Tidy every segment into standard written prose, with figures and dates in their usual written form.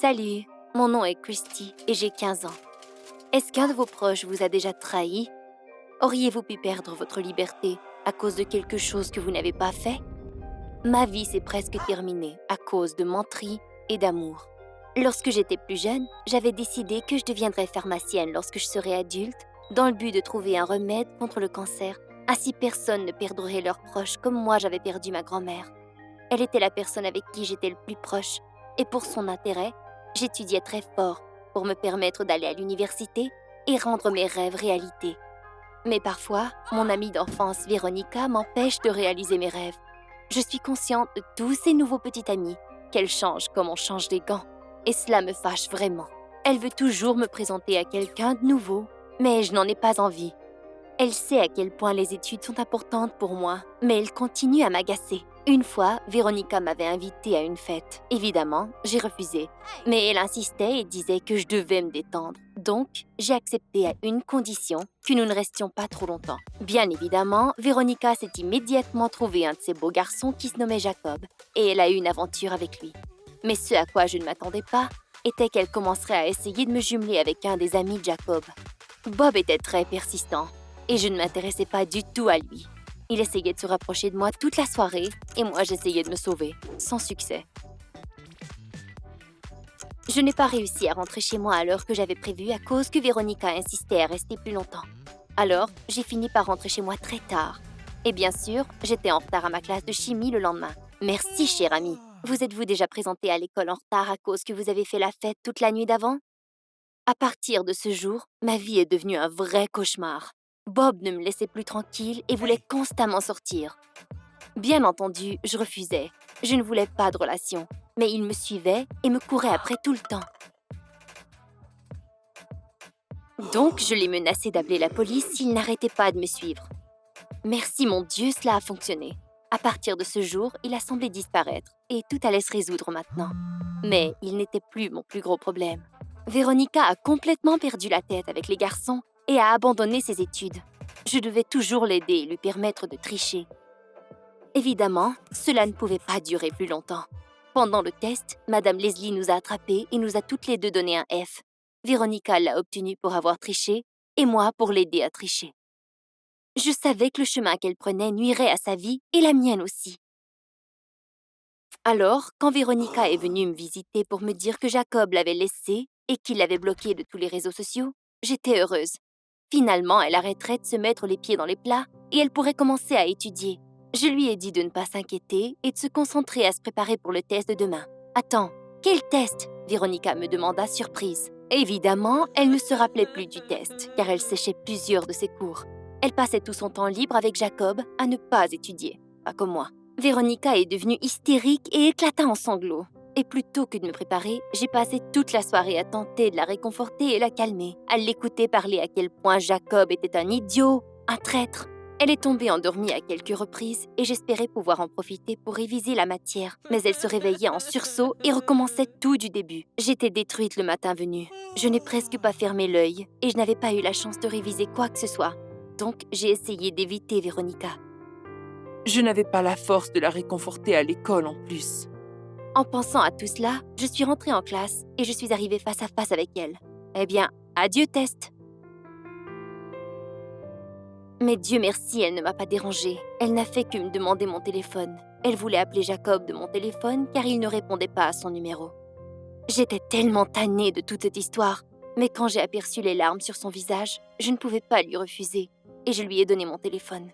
Salut, mon nom est Christy et j'ai 15 ans. Est-ce qu'un de vos proches vous a déjà trahi? Auriez-vous pu perdre votre liberté à cause de quelque chose que vous n'avez pas fait? Ma vie s'est presque terminée à cause de menteries et d'amour. Lorsque j'étais plus jeune, j'avais décidé que je deviendrais pharmacienne lorsque je serais adulte, dans le but de trouver un remède contre le cancer. Ainsi personne ne perdrait leurs proches comme moi j'avais perdu ma grand-mère. Elle était la personne avec qui j'étais le plus proche, et pour son intérêt, j'étudiais très fort pour me permettre d'aller à l'université et rendre mes rêves réalité. Mais parfois, mon amie d'enfance Véronica m'empêche de réaliser mes rêves. Je suis consciente de tous ces nouveaux petits amis, qu'elle change comme on change des gants, et cela me fâche vraiment. Elle veut toujours me présenter à quelqu'un de nouveau, mais je n'en ai pas envie. Elle sait à quel point les études sont importantes pour moi, mais elle continue à m'agacer. Une fois, Véronica m'avait invitée à une fête. Évidemment, j'ai refusé. Mais elle insistait et disait que je devais me détendre. Donc, j'ai accepté à une condition, que nous ne restions pas trop longtemps. Bien évidemment, Véronica s'est immédiatement trouvé un de ces beaux garçons qui se nommait Jacob, et elle a eu une aventure avec lui. Mais ce à quoi je ne m'attendais pas était qu'elle commencerait à essayer de me jumeler avec un des amis de Jacob. Bob était très persistant. Et je ne m'intéressais pas du tout à lui. Il essayait de se rapprocher de moi toute la soirée et moi j'essayais de me sauver, sans succès. Je n'ai pas réussi à rentrer chez moi à l'heure que j'avais prévue à cause que Véronica insistait à rester plus longtemps. Alors, j'ai fini par rentrer chez moi très tard. Et bien sûr, j'étais en retard à ma classe de chimie le lendemain. Merci, cher ami. Vous êtes-vous déjà présenté à l'école en retard à cause que vous avez fait la fête toute la nuit d'avant? À partir de ce jour, ma vie est devenue un vrai cauchemar. Bob ne me laissait plus tranquille et voulait constamment sortir. Bien entendu, je refusais. Je ne voulais pas de relation, mais il me suivait et me courait après tout le temps. Donc, je l'ai menacé d'appeler la police s'il n'arrêtait pas de me suivre. Merci mon Dieu, cela a fonctionné. À partir de ce jour, il a semblé disparaître et tout allait se résoudre maintenant. Mais il n'était plus mon plus gros problème. Véronica a complètement perdu la tête avec les garçons et a abandonné ses études. Je devais toujours l'aider et lui permettre de tricher. Évidemment, cela ne pouvait pas durer plus longtemps. Pendant le test, Madame Leslie nous a attrapés et nous a toutes les deux donné un F. Véronica l'a obtenu pour avoir triché et moi pour l'aider à tricher. Je savais que le chemin qu'elle prenait nuirait à sa vie et la mienne aussi. Alors, quand Véronica est venue me visiter pour me dire que Jacob l'avait laissée et qu'il l'avait bloquée de tous les réseaux sociaux, j'étais heureuse. Finalement, elle arrêterait de se mettre les pieds dans les plats et elle pourrait commencer à étudier. Je lui ai dit de ne pas s'inquiéter et de se concentrer à se préparer pour le test de demain. Attends, quel test? Véronica me demanda surprise. Évidemment, elle ne se rappelait plus du test, car elle séchait plusieurs de ses cours. Elle passait tout son temps libre avec Jacob à ne pas étudier, pas comme moi. Véronica est devenue hystérique et éclata en sanglots. Et plutôt que de me préparer, j'ai passé toute la soirée à tenter de la réconforter et la calmer, à l'écouter parler à quel point Jacob était un idiot, un traître. Elle est tombée endormie à quelques reprises et j'espérais pouvoir en profiter pour réviser la matière. Mais elle se réveillait en sursaut et recommençait tout du début. J'étais détruite le matin venu. Je n'ai presque pas fermé l'œil et je n'avais pas eu la chance de réviser quoi que ce soit. Donc, j'ai essayé d'éviter Véronica. Je n'avais pas la force de la réconforter à l'école en plus. En pensant à tout cela, je suis rentrée en classe et je suis arrivée face à face avec elle. Eh bien, adieu test! Mais Dieu merci, elle ne m'a pas dérangée. Elle n'a fait que me demander mon téléphone. Elle voulait appeler Jacob de mon téléphone car il ne répondait pas à son numéro. J'étais tellement tannée de toute cette histoire. Mais quand j'ai aperçu les larmes sur son visage, je ne pouvais pas lui refuser et je lui ai donné mon téléphone.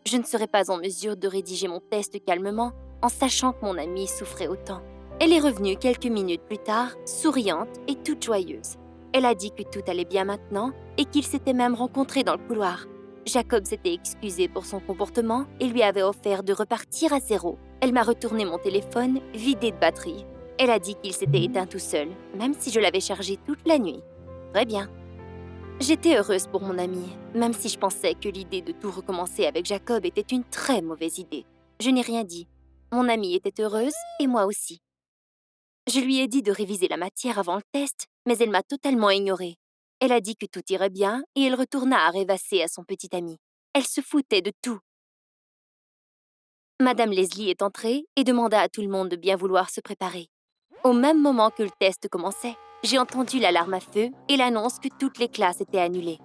Je ne serais pas en mesure de rédiger mon test calmement en sachant que mon amie souffrait autant. Elle est revenue quelques minutes plus tard, souriante et toute joyeuse. Elle a dit que tout allait bien maintenant et qu'ils s'étaient même rencontrés dans le couloir. Jacob s'était excusé pour son comportement et lui avait offert de repartir à zéro. Elle m'a retourné mon téléphone vidé de batterie. Elle a dit qu'il s'était éteint tout seul, même si je l'avais chargé toute la nuit. Très bien. J'étais heureuse pour mon ami, même si je pensais que l'idée de tout recommencer avec Jacob était une très mauvaise idée. Je n'ai rien dit. Mon amie était heureuse et moi aussi. Je lui ai dit de réviser la matière avant le test, mais elle m'a totalement ignorée. Elle a dit que tout irait bien et elle retourna à rêvasser à son petit ami. Elle se foutait de tout. Madame Leslie est entrée et demanda à tout le monde de bien vouloir se préparer. Au même moment que le test commençait, j'ai entendu l'alarme à feu et l'annonce que toutes les classes étaient annulées.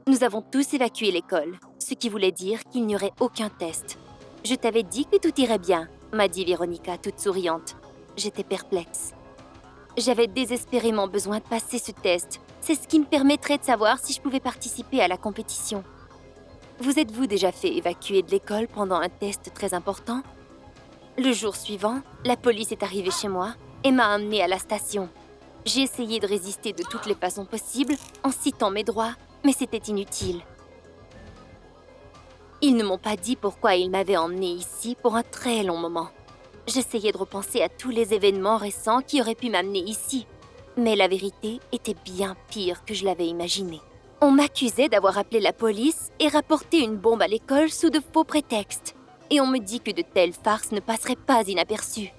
Nous avons tous évacué l'école, ce qui voulait dire qu'il n'y aurait aucun test. « Je t'avais dit que tout irait bien », m'a dit Véronica, toute souriante. J'étais perplexe. J'avais désespérément besoin de passer ce test. C'est ce qui me permettrait de savoir si je pouvais participer à la compétition. Vous êtes-vous déjà fait évacuer de l'école pendant un test très important? Le jour suivant, la police est arrivée chez moi et m'a emmenée à la station. J'ai essayé de résister de toutes les façons possibles en citant mes droits, mais c'était inutile. Ils ne m'ont pas dit pourquoi ils m'avaient emmenée ici pour un très long moment. J'essayais de repenser à tous les événements récents qui auraient pu m'amener ici. Mais la vérité était bien pire que je l'avais imaginé. On m'accusait d'avoir appelé la police et rapporté une bombe à l'école sous de faux prétextes. Et on me dit que de telles farces ne passeraient pas inaperçues.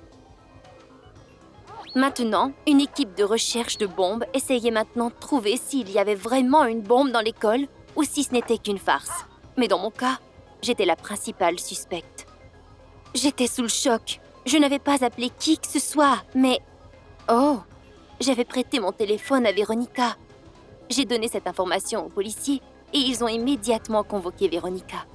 Maintenant, une équipe de recherche de bombes essayait maintenant de trouver s'il y avait vraiment une bombe dans l'école ou si ce n'était qu'une farce. Mais dans mon cas, j'étais la principale suspecte. J'étais sous le choc. Je n'avais pas appelé qui que ce soit, mais... Oh! J'avais prêté mon téléphone à Véronica. J'ai donné cette information aux policiers et ils ont immédiatement convoqué Véronica.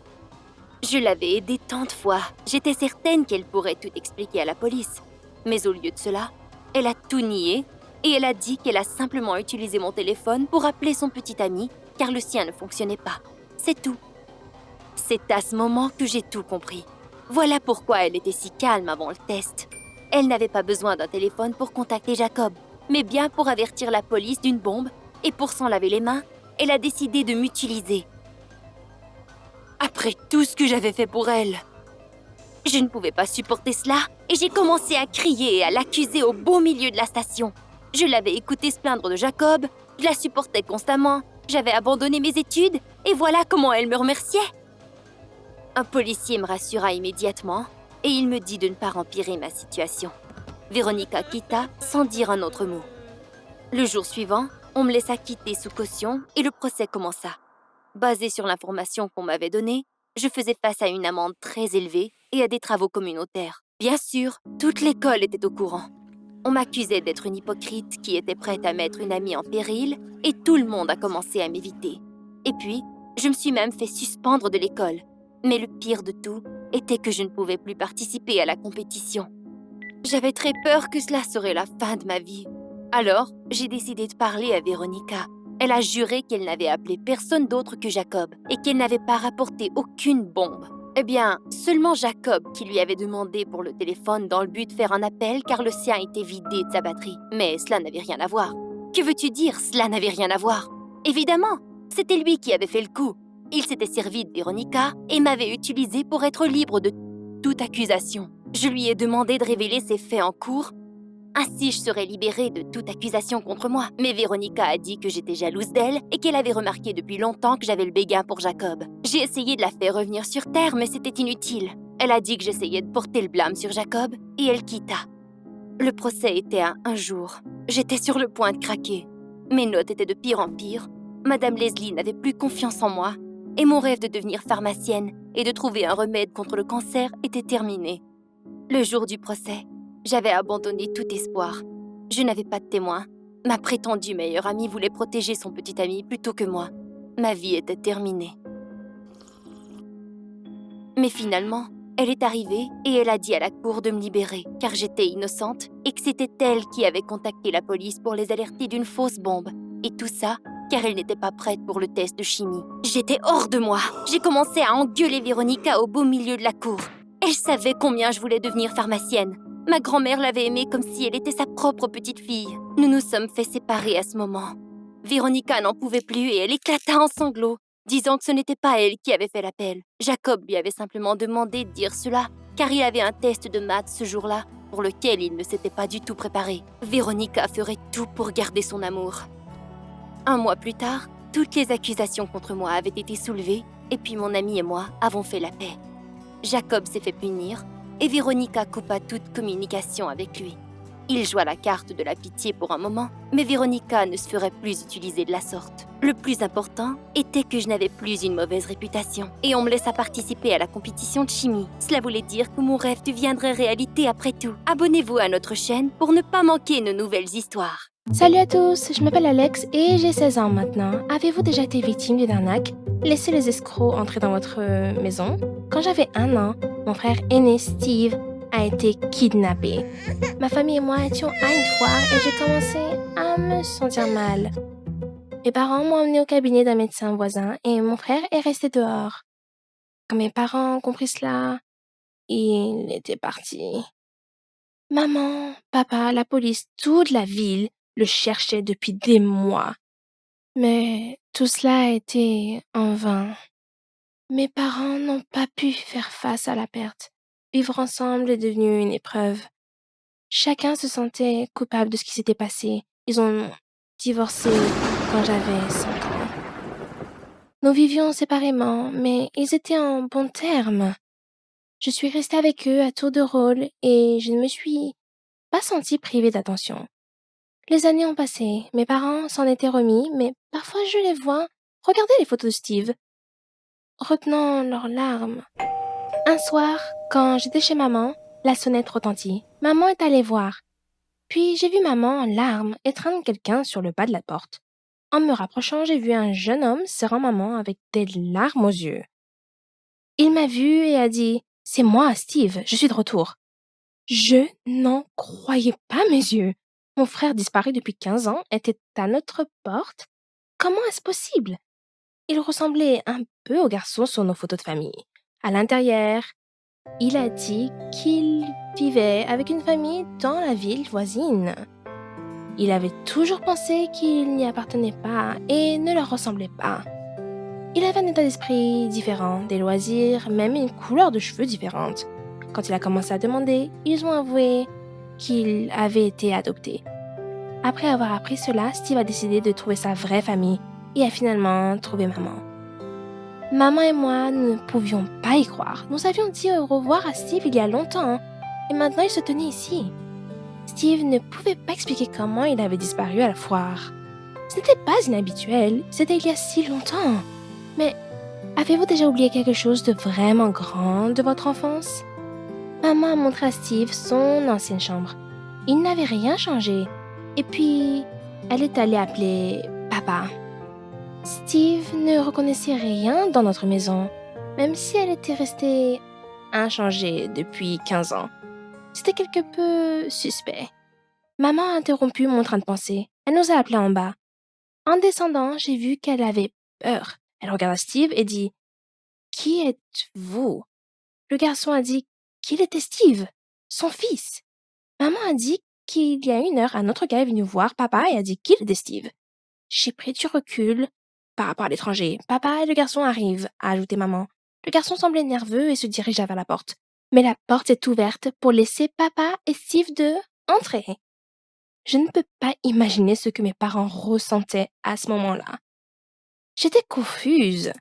Je l'avais aidée tant de fois. J'étais certaine qu'elle pourrait tout expliquer à la police. Mais au lieu de cela, elle a tout nié et elle a dit qu'elle a simplement utilisé mon téléphone pour appeler son petit ami car le sien ne fonctionnait pas. C'est tout. C'est à ce moment que j'ai tout compris. Voilà pourquoi elle était si calme avant le test. Elle n'avait pas besoin d'un téléphone pour contacter Jacob, mais bien pour avertir la police d'une bombe et pour s'en laver les mains, elle a décidé de m'utiliser. Après tout ce que j'avais fait pour elle. Je ne pouvais pas supporter cela et j'ai commencé à crier et à l'accuser au beau milieu de la station. Je l'avais écoutée se plaindre de Jacob, je la supportais constamment, j'avais abandonné mes études et voilà comment elle me remerciait. Un policier me rassura immédiatement et il me dit de ne pas empirer ma situation. Véronica quitta sans dire un autre mot. Le jour suivant, on me laissa quitter sous caution et le procès commença. Basé sur l'information qu'on m'avait donnée, je faisais face à une amende très élevée et à des travaux communautaires. Bien sûr, toute l'école était au courant. On m'accusait d'être une hypocrite qui était prête à mettre une amie en péril et tout le monde a commencé à m'éviter. Et puis, je me suis même fait suspendre de l'école. Mais le pire de tout était que je ne pouvais plus participer à la compétition. J'avais très peur que cela serait la fin de ma vie. Alors, j'ai décidé de parler à Véronica. Elle a juré qu'elle n'avait appelé personne d'autre que Jacob et qu'elle n'avait pas rapporté aucune bombe. Eh bien, seulement Jacob qui lui avait demandé pour le téléphone dans le but de faire un appel car le sien était vidé de sa batterie. Mais cela n'avait rien à voir. Que veux-tu dire, cela n'avait rien à voir? Évidemment, c'était lui qui avait fait le coup. Il s'était servi de Véronica et m'avait utilisé pour être libre de toute accusation. Je lui ai demandé de révéler ses faits en cours. Ainsi, je serais libérée de toute accusation contre moi. Mais Véronica a dit que j'étais jalouse d'elle et qu'elle avait remarqué depuis longtemps que j'avais le béguin pour Jacob. J'ai essayé de la faire revenir sur terre, mais c'était inutile. Elle a dit que j'essayais de porter le blâme sur Jacob et elle quitta. Le procès était à un jour. J'étais sur le point de craquer. Mes notes étaient de pire en pire. Madame Leslie n'avait plus confiance en moi et mon rêve de devenir pharmacienne et de trouver un remède contre le cancer était terminé. Le jour du procès, j'avais abandonné tout espoir. Je n'avais pas de témoin. Ma prétendue meilleure amie voulait protéger son petit ami plutôt que moi. Ma vie était terminée. Mais finalement, elle est arrivée et elle a dit à la cour de me libérer car j'étais innocente et que c'était elle qui avait contacté la police pour les alerter d'une fausse bombe. Et tout ça car elle n'était pas prête pour le test de chimie. J'étais hors de moi. J'ai commencé à engueuler Véronica au beau milieu de la cour. Elle savait combien je voulais devenir pharmacienne. Ma grand-mère l'avait aimée comme si elle était sa propre petite fille. Nous nous sommes fait séparer à ce moment. Véronica n'en pouvait plus et elle éclata en sanglots, disant que ce n'était pas elle qui avait fait l'appel. Jacob lui avait simplement demandé de dire cela, car il avait un test de maths ce jour-là, pour lequel il ne s'était pas du tout préparé. Véronica ferait tout pour garder son amour. Un mois plus tard, toutes les accusations contre moi avaient été soulevées, et puis mon ami et moi avons fait la paix. Jacob s'est fait punir, et Véronica coupa toute communication avec lui. Il joua la carte de la pitié pour un moment, mais Véronica ne se ferait plus utiliser de la sorte. Le plus important était que je n'avais plus une mauvaise réputation et on me laissa participer à la compétition de chimie. Cela voulait dire que mon rêve deviendrait réalité après tout. Abonnez-vous à notre chaîne pour ne pas manquer nos nouvelles histoires. Salut à tous, je m'appelle Alex et j'ai 16 ans maintenant. Avez-vous déjà été victime d'une arnaque? Laissez les escrocs entrer dans votre maison. Quand j'avais 1 an, mon frère aîné Steve a été kidnappé. Ma famille et moi étions à une foire et j'ai commencé à me sentir mal. Mes parents m'ont emmené au cabinet d'un médecin voisin et mon frère est resté dehors. Quand mes parents ont compris cela, ils étaient partis. Maman, papa, la police, toute la ville le cherchait depuis des mois. Mais tout cela a été en vain. Mes parents n'ont pas pu faire face à la perte. Vivre ensemble est devenu une épreuve. Chacun se sentait coupable de ce qui s'était passé. Ils ont divorcé quand j'avais 5 ans. Nous vivions séparément, mais ils étaient en bons termes. Je suis restée avec eux à tour de rôle et je ne me suis pas sentie privée d'attention. Les années ont passé, mes parents s'en étaient remis, mais parfois je les vois regarder les photos de Steve, retenant leurs larmes. Un soir, quand j'étais chez maman, la sonnette retentit. Maman est allée voir. Puis j'ai vu maman en larmes étreindre quelqu'un sur le pas de la porte. En me rapprochant, j'ai vu un jeune homme serrant maman avec des larmes aux yeux. Il m'a vue et a dit « C'est moi, Steve, je suis de retour. » Je n'en croyais pas mes yeux. Mon frère disparu depuis 15 ans était à notre porte. Comment est-ce possible? Il ressemblait un peu au garçon sur nos photos de famille. À l'intérieur, il a dit qu'il vivait avec une famille dans la ville voisine. Il avait toujours pensé qu'il n'y appartenait pas et ne leur ressemblait pas. Il avait un état d'esprit différent, des loisirs, même une couleur de cheveux différente. Quand il a commencé à demander, ils ont avoué qu'il avait été adopté. Après avoir appris cela, Steve a décidé de trouver sa vraie famille et a finalement trouvé maman. Maman et moi ne pouvions pas y croire. Nous avions dit au revoir à Steve il y a longtemps et maintenant il se tenait ici. Steve ne pouvait pas expliquer comment il avait disparu à la foire. Ce n'était pas inhabituel, c'était il y a si longtemps. Mais avez-vous déjà oublié quelque chose de vraiment grand de votre enfance? Maman a montré à Steve son ancienne chambre. Il n'avait rien changé. Et puis, elle est allée appeler papa. Steve ne reconnaissait rien dans notre maison, même si elle était restée inchangée depuis 15 ans. C'était quelque peu suspect. Maman a interrompu mon train de pensée. Elle nous a appelés en bas. En descendant, j'ai vu qu'elle avait peur. Elle regarda Steve et dit « Qui êtes-vous » Le garçon a dit qu'il était Steve, son fils. Maman a dit qu'il y a 1 heure, un autre gars est venu voir papa et a dit qu'il était Steve. J'ai pris du recul par rapport à l'étranger. Papa et le garçon arrivent, a ajouté maman. Le garçon semblait nerveux et se dirigea vers la porte. Mais la porte est ouverte pour laisser papa et Steve entrer. Je ne peux pas imaginer ce que mes parents ressentaient à ce moment-là. J'étais confuse.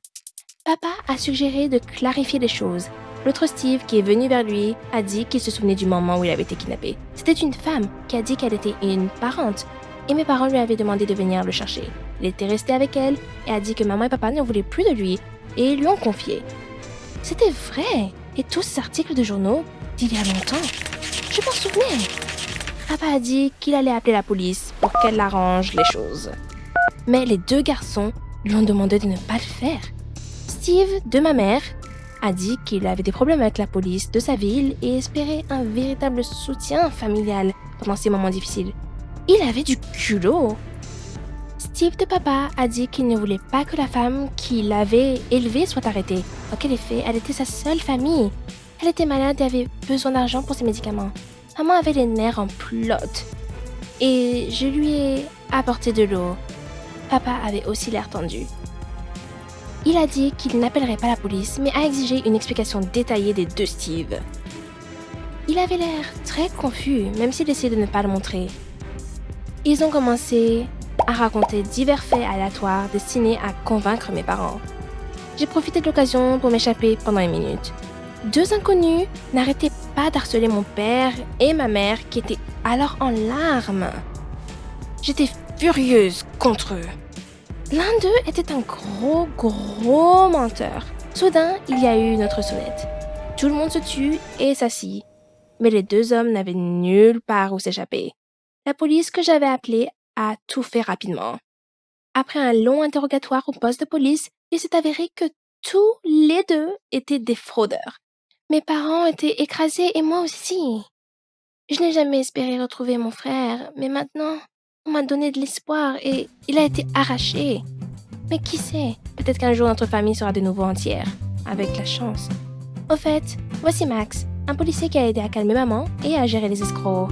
Papa a suggéré de clarifier les choses. L'autre Steve, qui est venu vers lui, a dit qu'il se souvenait du moment où il avait été kidnappé. C'était une femme qui a dit qu'elle était une parente, et mes parents lui avaient demandé de venir le chercher. Il était resté avec elle et a dit que maman et papa ne voulaient plus de lui, et ils lui ont confié. C'était vrai, et tous ces articles de journaux d'il y a longtemps. Je m'en souvenais. Papa a dit qu'il allait appeler la police pour qu'elle arrange les choses. Mais les 2 garçons lui ont demandé de ne pas le faire. Steve, de ma mère, a dit qu'il avait des problèmes avec la police de sa ville et espérait un véritable soutien familial pendant ces moments difficiles. Il avait du culot. Steve de papa a dit qu'il ne voulait pas que la femme qui l'avait élevé soit arrêtée. En quel effet, elle était sa seule famille. Elle était malade et avait besoin d'argent pour ses médicaments. Maman avait les nerfs en plot. Et je lui ai apporté de l'eau. Papa avait aussi l'air tendu. Il a dit qu'il n'appellerait pas la police, mais a exigé une explication détaillée des 2 Steve. Il avait l'air très confus, même s'il essayait de ne pas le montrer. Ils ont commencé à raconter divers faits aléatoires destinés à convaincre mes parents. J'ai profité de l'occasion pour m'échapper pendant 1 minute. 2 inconnus n'arrêtaient pas d'harceler mon père et ma mère qui étaient alors en larmes. J'étais furieuse contre eux. L'un d'eux était un gros menteur. Soudain, il y a eu notre sonnette. Tout le monde se tut et s'assit. Mais les deux hommes n'avaient nulle part où s'échapper. La police que j'avais appelée a tout fait rapidement. Après un long interrogatoire au poste de police, il s'est avéré que tous les deux étaient des fraudeurs. Mes parents étaient écrasés et moi aussi. Je n'ai jamais espéré retrouver mon frère, mais maintenant, on m'a donné de l'espoir et il a été arraché. Mais qui sait, peut-être qu'un jour notre famille sera de nouveau entière, avec la chance. Au fait, voici Max, un policier qui a aidé à calmer maman et à gérer les escrocs.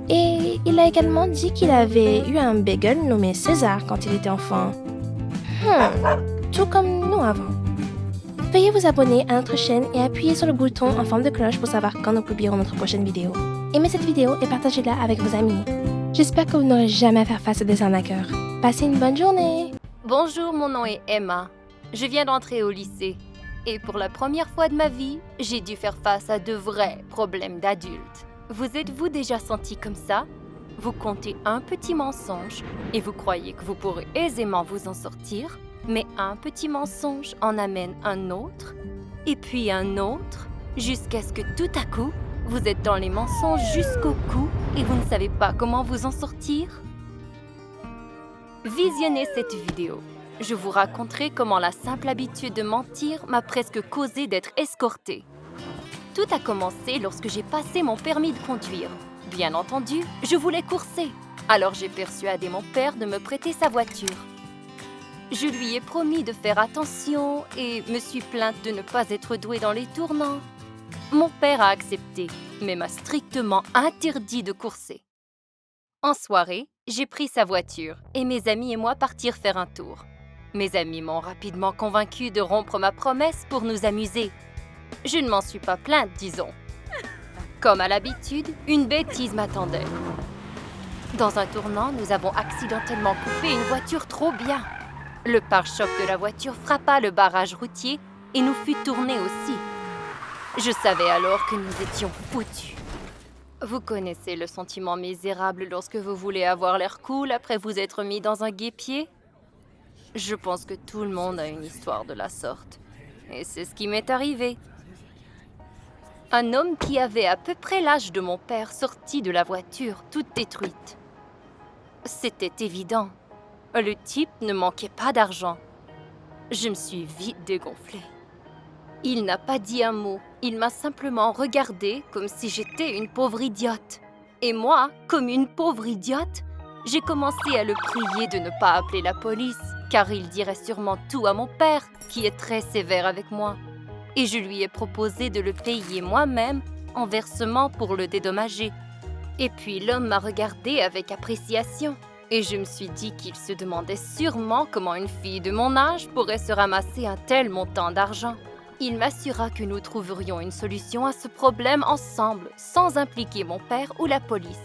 Et il a également dit qu'il avait eu un bagel nommé César quand il était enfant. Tout comme nous avant. Veuillez vous abonner à notre chaîne et appuyer sur le bouton en forme de cloche pour savoir quand nous publierons notre prochaine vidéo. Aimez cette vidéo et partagez-la avec vos amis. J'espère que vous n'aurez jamais à faire face à des arnaqueurs. Passez une bonne journée! Bonjour, mon nom est Emma. Je viens d'entrer au lycée. Et pour la première fois de ma vie, j'ai dû faire face à de vrais problèmes d'adultes. Vous êtes-vous déjà senti comme ça? Vous comptez un petit mensonge et vous croyez que vous pourrez aisément vous en sortir, mais un petit mensonge en amène un autre, et puis un autre, jusqu'à ce que tout à coup, vous êtes dans les mensonges jusqu'au cou et vous ne savez pas comment vous en sortir? Visionnez cette vidéo. Je vous raconterai comment la simple habitude de mentir m'a presque causé d'être escortée. Tout a commencé lorsque j'ai passé mon permis de conduire. Bien entendu, je voulais courser. Alors j'ai persuadé mon père de me prêter sa voiture. Je lui ai promis de faire attention et me suis plainte de ne pas être douée dans les tournants. Mon père a accepté, mais m'a strictement interdit de courser. En soirée, j'ai pris sa voiture et mes amis et moi partirent faire un tour. Mes amis m'ont rapidement convaincue de rompre ma promesse pour nous amuser. Je ne m'en suis pas plainte, disons. Comme à l'habitude, une bêtise m'attendait. Dans un tournant, nous avons accidentellement coupé une voiture trop bien. Le pare-choc de la voiture frappa le barrage routier et nous fut tourné aussi. Je savais alors que nous étions foutus. Vous connaissez le sentiment misérable lorsque vous voulez avoir l'air cool après vous être mis dans un guêpier? Je pense que tout le monde a une histoire de la sorte. Et c'est ce qui m'est arrivé. Un homme qui avait à peu près l'âge de mon père sortit de la voiture, toute détruite. C'était évident. Le type ne manquait pas d'argent. Je me suis vite dégonflée. Il n'a pas dit un mot. Il m'a simplement regardée comme si j'étais une pauvre idiote. Et moi, comme une pauvre idiote, j'ai commencé à le prier de ne pas appeler la police, car il dirait sûrement tout à mon père, qui est très sévère avec moi. Et je lui ai proposé de le payer moi-même en versement pour le dédommager. Et puis l'homme m'a regardée avec appréciation. Et je me suis dit qu'il se demandait sûrement comment une fille de mon âge pourrait se ramasser un tel montant d'argent. Il m'assura que nous trouverions une solution à ce problème ensemble, sans impliquer mon père ou la police.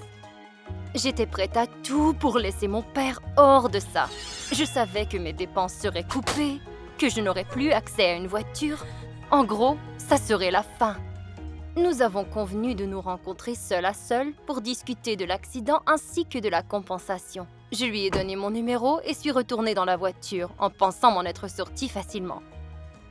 J'étais prête à tout pour laisser mon père hors de ça. Je savais que mes dépenses seraient coupées, que je n'aurais plus accès à une voiture. En gros, ça serait la fin. Nous avons convenu de nous rencontrer seul à seul pour discuter de l'accident ainsi que de la compensation. Je lui ai donné mon numéro et suis retournée dans la voiture en pensant m'en être sortie facilement.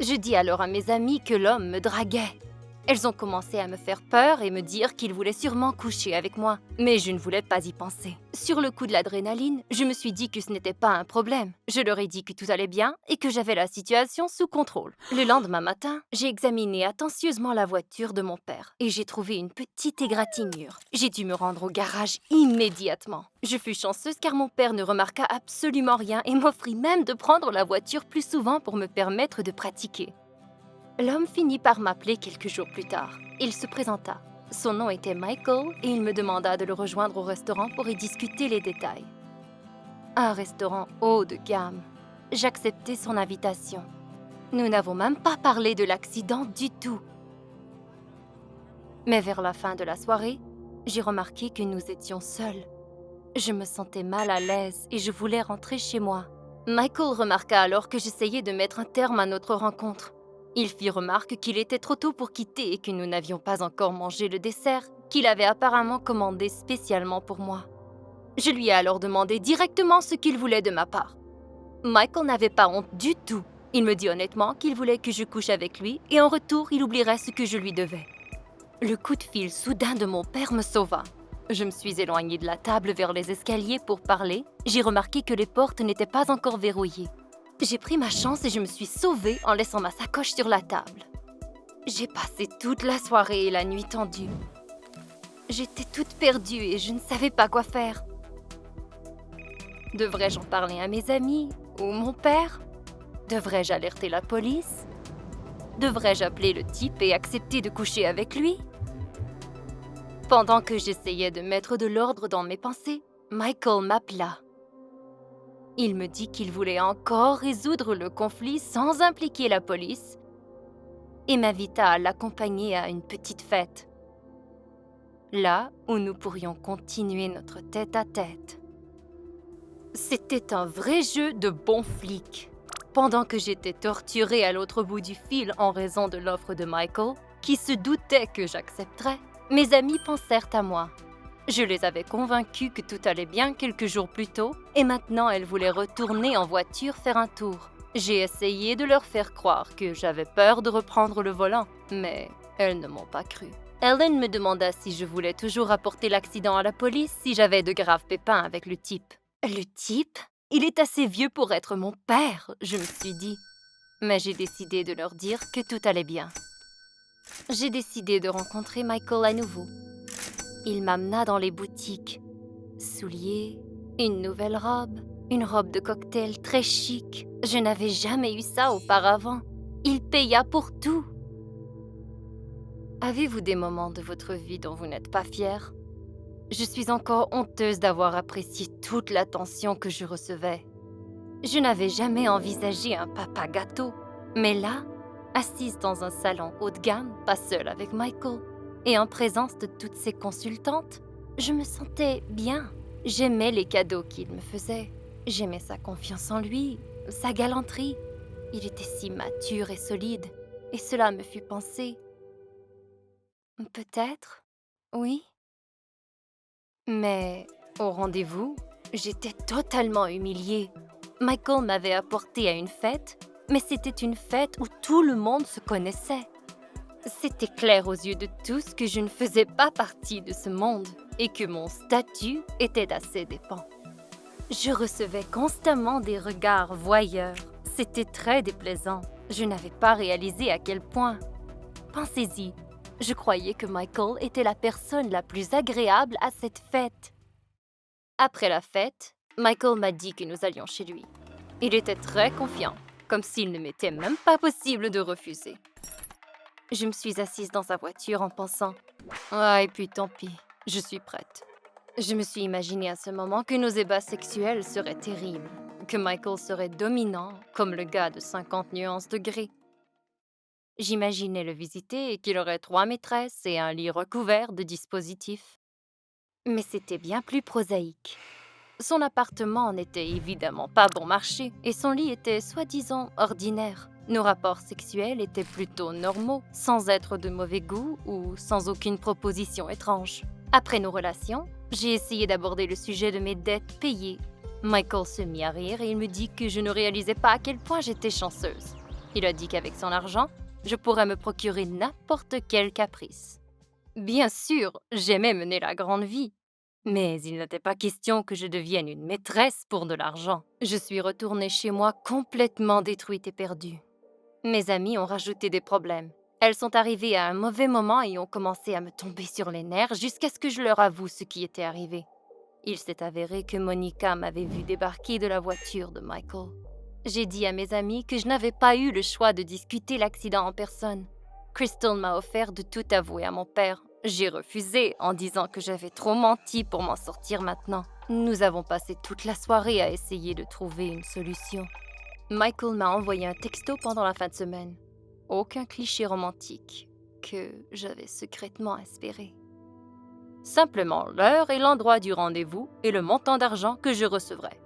Je dis alors à mes amies que l'homme me draguait. Elles ont commencé à me faire peur et me dire qu'il voulait sûrement coucher avec moi. Mais je ne voulais pas y penser. Sur le coup de l'adrénaline, je me suis dit que ce n'était pas un problème. Je leur ai dit que tout allait bien et que j'avais la situation sous contrôle. Le lendemain matin, j'ai examiné attentionneusement la voiture de mon père et j'ai trouvé une petite égratignure. J'ai dû me rendre au garage immédiatement. Je fus chanceuse car mon père ne remarqua absolument rien et m'offrit même de prendre la voiture plus souvent pour me permettre de pratiquer. L'homme finit par m'appeler quelques jours plus tard. Il se présenta. Son nom était Michael et il me demanda de le rejoindre au restaurant pour y discuter les détails. Un restaurant haut de gamme. J'acceptai son invitation. Nous n'avons même pas parlé de l'accident du tout. Mais vers la fin de la soirée, j'ai remarqué que nous étions seuls. Je me sentais mal à l'aise et je voulais rentrer chez moi. Michael remarqua alors que j'essayais de mettre un terme à notre rencontre. Il fit remarque qu'il était trop tôt pour quitter et que nous n'avions pas encore mangé le dessert qu'il avait apparemment commandé spécialement pour moi. Je lui ai alors demandé directement ce qu'il voulait de ma part. Michael n'avait pas honte du tout. Il me dit honnêtement qu'il voulait que je couche avec lui et en retour, il oublierait ce que je lui devais. Le coup de fil soudain de mon père me sauva. Je me suis éloignée de la table vers les escaliers pour parler. J'ai remarqué que les portes n'étaient pas encore verrouillées. J'ai pris ma chance et je me suis sauvée en laissant ma sacoche sur la table. J'ai passé toute la soirée et la nuit tendue. J'étais toute perdue et je ne savais pas quoi faire. Devrais-je en parler à mes amis ou mon père? Devrais-je alerter la police? Devrais-je appeler le type et accepter de coucher avec lui? Pendant que j'essayais de mettre de l'ordre dans mes pensées, Michael m'appela. Il me dit qu'il voulait encore résoudre le conflit sans impliquer la police et m'invita à l'accompagner à une petite fête, là où nous pourrions continuer notre tête-à-tête. C'était un vrai jeu de bon flic. Pendant que j'étais torturée à l'autre bout du fil en raison de l'offre de Michael, qui se doutait que j'accepterais, mes amis pensèrent à moi. Je les avais convaincus que tout allait bien quelques jours plus tôt et maintenant elles voulaient retourner en voiture faire un tour. J'ai essayé de leur faire croire que j'avais peur de reprendre le volant, mais elles ne m'ont pas cru. Ellen me demanda si je voulais toujours rapporter l'accident à la police si j'avais de graves pépins avec le type. Le type? Il est assez vieux pour être mon père, je me suis dit. Mais j'ai décidé de leur dire que tout allait bien. J'ai décidé de rencontrer Michael à nouveau. Il m'amena dans les boutiques. Souliers, une nouvelle robe, une robe de cocktail très chic. Je n'avais jamais eu ça auparavant. Il paya pour tout. Avez-vous des moments de votre vie dont vous n'êtes pas fier? Je suis encore honteuse d'avoir apprécié toute l'attention que je recevais. Je n'avais jamais envisagé un papa gâteau, mais là, assise dans un salon haut de gamme, pas seule avec Michael, et en présence de toutes ses consultantes, je me sentais bien. J'aimais les cadeaux qu'il me faisait. J'aimais sa confiance en lui, sa galanterie. Il était si mature et solide, et cela me fit penser. Peut-être, oui. Mais au rendez-vous, j'étais totalement humiliée. Michael m'avait apporté à une fête, mais c'était une fête où tout le monde se connaissait. C'était clair aux yeux de tous que je ne faisais pas partie de ce monde et que mon statut était d'assez dépens. Je recevais constamment des regards voyeurs. C'était très déplaisant. Je n'avais pas réalisé à quel point. Pensez-y. Je croyais que Michael était la personne la plus agréable à cette fête. Après la fête, Michael m'a dit que nous allions chez lui. Il était très confiant, comme s'il ne m'était même pas possible de refuser. Je me suis assise dans sa voiture en pensant « Ah, et puis tant pis, je suis prête. » Je me suis imaginé à ce moment que nos ébats sexuels seraient terribles, que Michael serait dominant, comme le gars de 50 nuances de gris. J'imaginais le visiter et qu'il aurait 3 maîtresses et un lit recouvert de dispositifs. Mais c'était bien plus prosaïque. Son appartement n'était évidemment pas bon marché et son lit était soi-disant ordinaire. Nos rapports sexuels étaient plutôt normaux, sans être de mauvais goût ou sans aucune proposition étrange. Après nos relations, j'ai essayé d'aborder le sujet de mes dettes payées. Michael se mit à rire et il me dit que je ne réalisais pas à quel point j'étais chanceuse. Il a dit qu'avec son argent, je pourrais me procurer n'importe quel caprice. Bien sûr, j'aimais mener la grande vie, mais il n'était pas question que je devienne une maîtresse pour de l'argent. Je suis retournée chez moi complètement détruite et perdue. Mes amies ont rajouté des problèmes. Elles sont arrivées à un mauvais moment et ont commencé à me tomber sur les nerfs jusqu'à ce que je leur avoue ce qui était arrivé. Il s'est avéré que Monica m'avait vu débarquer de la voiture de Michael. J'ai dit à mes amis que je n'avais pas eu le choix de discuter l'accident en personne. Crystal m'a offert de tout avouer à mon père. J'ai refusé en disant que j'avais trop menti pour m'en sortir maintenant. Nous avons passé toute la soirée à essayer de trouver une solution. Michael m'a envoyé un texto pendant la fin de semaine. Aucun cliché romantique que j'avais secrètement espéré. Simplement l'heure et l'endroit du rendez-vous et le montant d'argent que je recevrais.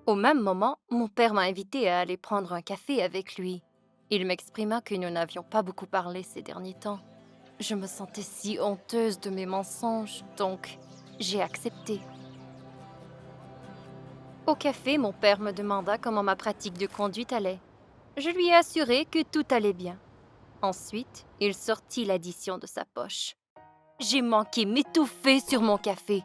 Au même moment, mon père m'a invité à aller prendre un café avec lui. Il m'exprima que nous n'avions pas beaucoup parlé ces derniers temps. Je me sentais si honteuse de mes mensonges, donc j'ai accepté. Au café, mon père me demanda comment ma pratique de conduite allait. Je lui ai assuré que tout allait bien. Ensuite, il sortit l'addition de sa poche. J'ai manqué m'étouffer sur mon café.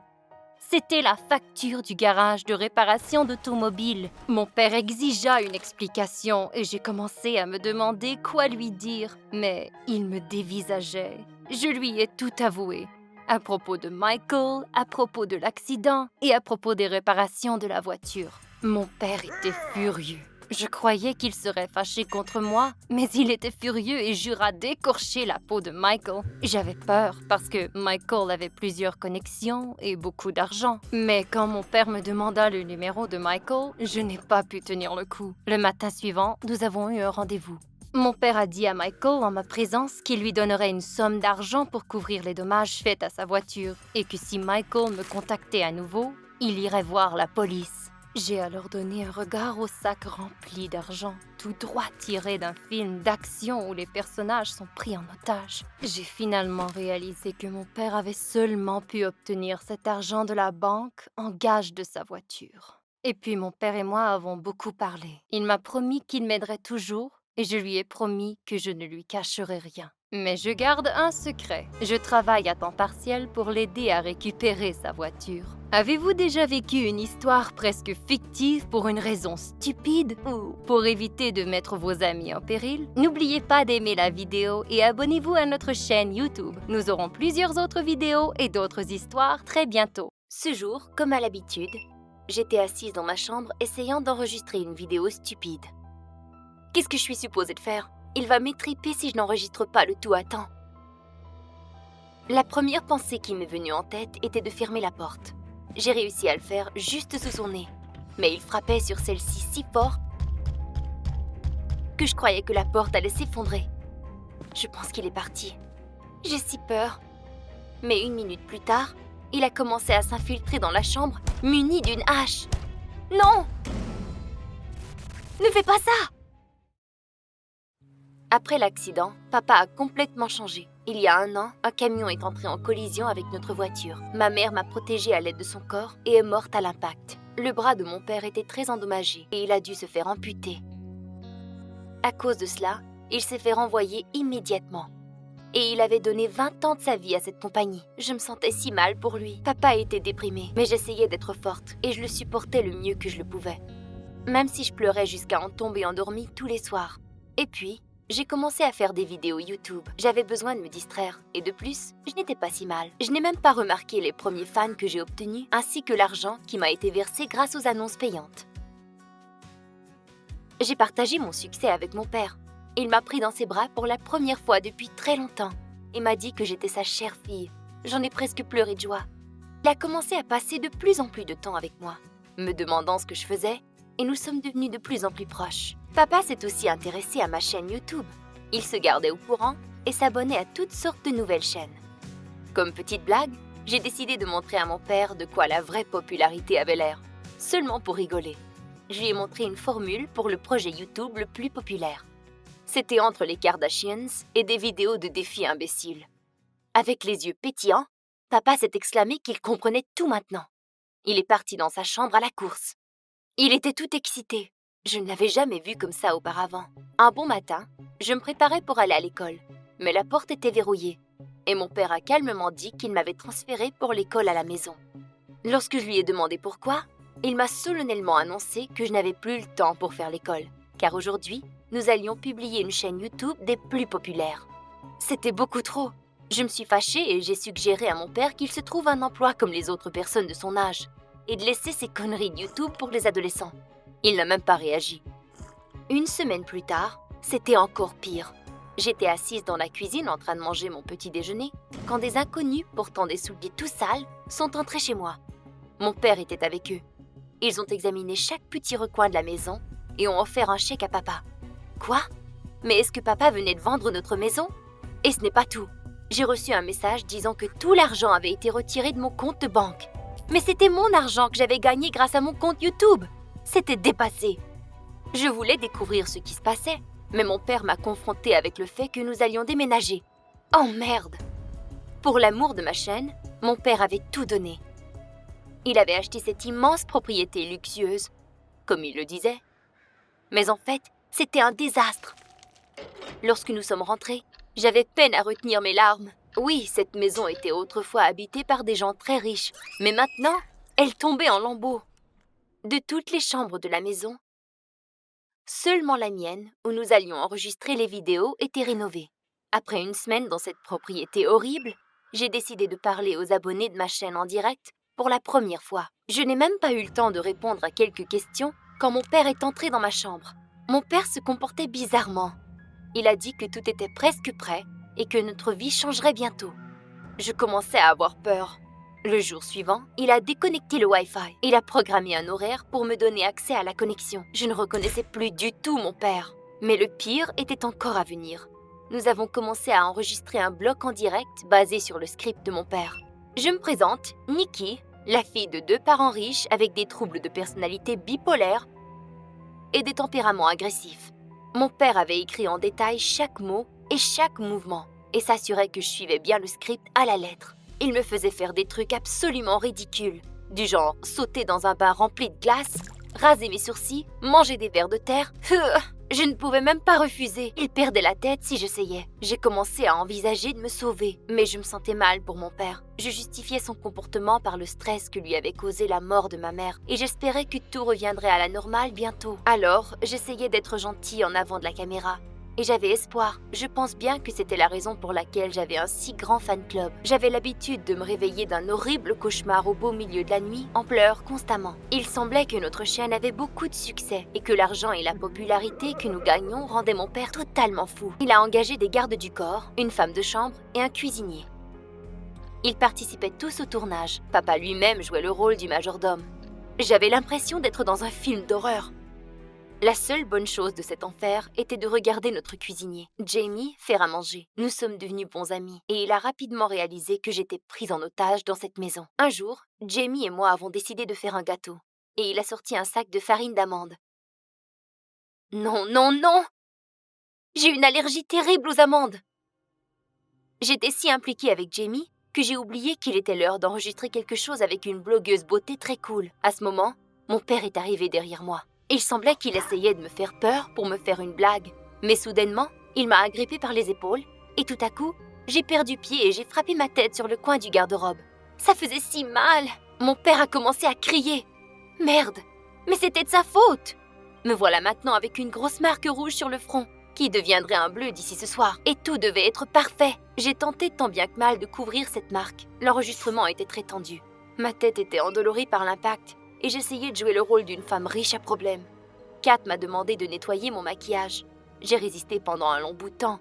C'était la facture du garage de réparation d'automobile. Mon père exigea une explication et j'ai commencé à me demander quoi lui dire. Mais il me dévisageait. Je lui ai tout avoué. À propos de Michael, à propos de l'accident et à propos des réparations de la voiture. Mon père était furieux. Je croyais qu'il serait fâché contre moi, mais il était furieux et jura d'écorcher la peau de Michael. J'avais peur parce que Michael avait plusieurs connexions et beaucoup d'argent. Mais quand mon père me demanda le numéro de Michael, je n'ai pas pu tenir le coup. Le matin suivant, nous avons eu un rendez-vous. Mon père a dit à Michael en ma présence qu'il lui donnerait une somme d'argent pour couvrir les dommages faits à sa voiture et que si Michael me contactait à nouveau, il irait voir la police. J'ai alors donné un regard au sac rempli d'argent, tout droit tiré d'un film d'action où les personnages sont pris en otage. J'ai finalement réalisé que mon père avait seulement pu obtenir cet argent de la banque en gage de sa voiture. Et puis mon père et moi avons beaucoup parlé. Il m'a promis qu'il m'aiderait toujours et je lui ai promis que je ne lui cacherai rien. Mais je garde un secret. Je travaille à temps partiel pour l'aider à récupérer sa voiture. Avez-vous déjà vécu une histoire presque fictive pour une raison stupide ou pour éviter de mettre vos amis en péril? N'oubliez pas d'aimer la vidéo et abonnez-vous à notre chaîne YouTube. Nous aurons plusieurs autres vidéos et d'autres histoires très bientôt. Ce jour, comme à l'habitude, j'étais assise dans ma chambre essayant d'enregistrer une vidéo stupide. Qu'est-ce que je suis supposée de faire? Il va m'étriper si je n'enregistre pas le tout à temps. La première pensée qui m'est venue en tête était de fermer la porte. J'ai réussi à le faire juste sous son nez, mais il frappait sur celle-ci si fort que je croyais que la porte allait s'effondrer. Je pense qu'il est parti. J'ai si peur. Mais 1 minute plus tard, il a commencé à s'infiltrer dans la chambre, muni d'une hache. Non! Ne fais pas ça! Après l'accident, papa a complètement changé. Il y a 1 an, un camion est entré en collision avec notre voiture. Ma mère m'a protégée à l'aide de son corps et est morte à l'impact. Le bras de mon père était très endommagé et il a dû se faire amputer. À cause de cela, il s'est fait renvoyer immédiatement. Et il avait donné 20 ans de sa vie à cette compagnie. Je me sentais si mal pour lui. Papa était déprimé, mais j'essayais d'être forte et je le supportais le mieux que je le pouvais. Même si je pleurais jusqu'à en tomber endormie tous les soirs. Et puis, j'ai commencé à faire des vidéos YouTube. J'avais besoin de me distraire. Et de plus, je n'étais pas si mal. Je n'ai même pas remarqué les premiers fans que j'ai obtenus, ainsi que l'argent qui m'a été versé grâce aux annonces payantes. J'ai partagé mon succès avec mon père. Il m'a pris dans ses bras pour la première fois depuis très longtemps et m'a dit que j'étais sa chère fille. J'en ai presque pleuré de joie. Il a commencé à passer de plus en plus de temps avec moi, me demandant ce que je faisais, et nous sommes devenus de plus en plus proches. Papa s'est aussi intéressé à ma chaîne YouTube. Il se gardait au courant et s'abonnait à toutes sortes de nouvelles chaînes. Comme petite blague, j'ai décidé de montrer à mon père de quoi la vraie popularité avait l'air, seulement pour rigoler. Je lui ai montré une formule pour le projet YouTube le plus populaire. C'était entre les Kardashians et des vidéos de défis imbéciles. Avec les yeux pétillants, papa s'est exclamé qu'il comprenait tout maintenant. Il est parti dans sa chambre à la course. Il était tout excité. Je ne l'avais jamais vu comme ça auparavant. Un bon matin, je me préparais pour aller à l'école, mais la porte était verrouillée et mon père a calmement dit qu'il m'avait transférée pour l'école à la maison. Lorsque je lui ai demandé pourquoi, il m'a solennellement annoncé que je n'avais plus le temps pour faire l'école, car aujourd'hui, nous allions publier une chaîne YouTube des plus populaires. C'était beaucoup trop. Je me suis fâchée et j'ai suggéré à mon père qu'il se trouve un emploi comme les autres personnes de son âge et de laisser ses conneries de YouTube pour les adolescents. Il n'a même pas réagi. 1 semaine plus tard, c'était encore pire. J'étais assise dans la cuisine en train de manger mon petit déjeuner quand des inconnus portant des souliers tout sales sont entrés chez moi. Mon père était avec eux. Ils ont examiné chaque petit recoin de la maison et ont offert un chèque à papa. Quoi? Mais est-ce que papa venait de vendre notre maison? Et ce n'est pas tout. J'ai reçu un message disant que tout l'argent avait été retiré de mon compte de banque. Mais c'était mon argent que j'avais gagné grâce à mon compte YouTube. C'était dépassé. Je voulais découvrir ce qui se passait, mais mon père m'a confrontée avec le fait que nous allions déménager. Oh merde! Pour l'amour de ma chaîne, mon père avait tout donné. Il avait acheté cette immense propriété luxueuse, comme il le disait. Mais en fait, c'était un désastre. Lorsque nous sommes rentrés, j'avais peine à retenir mes larmes. Oui, cette maison était autrefois habitée par des gens très riches, mais maintenant, elle tombait en lambeaux. De toutes les chambres de la maison, seulement la mienne, où nous allions enregistrer les vidéos, était rénovée. Après une semaine dans cette propriété horrible, j'ai décidé de parler aux abonnés de ma chaîne en direct pour la première fois. Je n'ai même pas eu le temps de répondre à quelques questions quand mon père est entré dans ma chambre. Mon père se comportait bizarrement. Il a dit que tout était presque prêt et que notre vie changerait bientôt. Je commençais à avoir peur. Le jour suivant, il a déconnecté le Wi-Fi. Il a programmé un horaire pour me donner accès à la connexion. Je ne reconnaissais plus du tout mon père. Mais le pire était encore à venir. Nous avons commencé à enregistrer un bloc en direct basé sur le script de mon père. Je me présente, Nikki, la fille de 2 parents riches avec des troubles de personnalité bipolaires et des tempéraments agressifs. Mon père avait écrit en détail chaque mot et chaque mouvement et s'assurait que je suivais bien le script à la lettre. Il me faisait faire des trucs absolument ridicules, du genre sauter dans un bain rempli de glace, raser mes sourcils, manger des vers de terre. Je ne pouvais même pas refuser. Il perdait la tête si j'essayais. J'ai commencé à envisager de me sauver, mais je me sentais mal pour mon père. Je justifiais son comportement par le stress que lui avait causé la mort de ma mère, et j'espérais que tout reviendrait à la normale bientôt. Alors, j'essayais d'être gentille en avant de la caméra. Et j'avais espoir. Je pense bien que c'était la raison pour laquelle j'avais un si grand fan club. J'avais l'habitude de me réveiller d'un horrible cauchemar au beau milieu de la nuit, en pleurs constamment. Il semblait que notre chaîne avait beaucoup de succès et que l'argent et la popularité que nous gagnions rendaient mon père totalement fou. Il a engagé des gardes du corps, une femme de chambre et un cuisinier. Ils participaient tous au tournage. Papa lui-même jouait le rôle du majordome. J'avais l'impression d'être dans un film d'horreur. La seule bonne chose de cet enfer était de regarder notre cuisinier, Jamie, faire à manger. Nous sommes devenus bons amis et il a rapidement réalisé que j'étais prise en otage dans cette maison. Un jour, Jamie et moi avons décidé de faire un gâteau et il a sorti un sac de farine d'amande. Non, non, non! J'ai une allergie terrible aux amandes! J'étais si impliquée avec Jamie que j'ai oublié qu'il était l'heure d'enregistrer quelque chose avec une blogueuse beauté très cool. À ce moment, mon père est arrivé derrière moi. Il semblait qu'il essayait de me faire peur pour me faire une blague. Mais soudainement, il m'a agrippée par les épaules et tout à coup, j'ai perdu pied et j'ai frappé ma tête sur le coin du garde-robe. Ça faisait si mal! Mon père a commencé à crier. Merde! Mais c'était de sa faute! Me voilà maintenant avec une grosse marque rouge sur le front, qui deviendrait un bleu d'ici ce soir. Et tout devait être parfait. J'ai tenté tant bien que mal de couvrir cette marque. L'enregistrement était très tendu. Ma tête était endolorie par l'impact. Et j'essayais de jouer le rôle d'une femme riche à problème. Kat m'a demandé de nettoyer mon maquillage. J'ai résisté pendant un long bout de temps.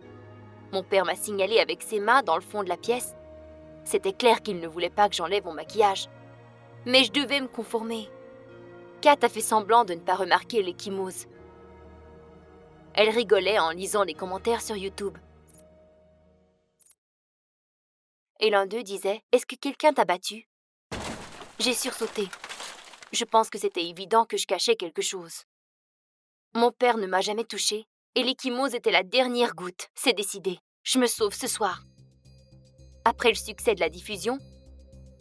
Mon père m'a signalé avec ses mains dans le fond de la pièce. C'était clair qu'il ne voulait pas que j'enlève mon maquillage. Mais je devais me conformer. Kat a fait semblant de ne pas remarquer l'échymose. Elle rigolait en lisant les commentaires sur YouTube. Et l'un d'eux disait « Est-ce que quelqu'un t'a battu ?» J'ai sursauté. Je pense que c'était évident que je cachais quelque chose. Mon père ne m'a jamais touchée et l'échymose était la dernière goutte. C'est décidé. Je me sauve ce soir. Après le succès de la diffusion,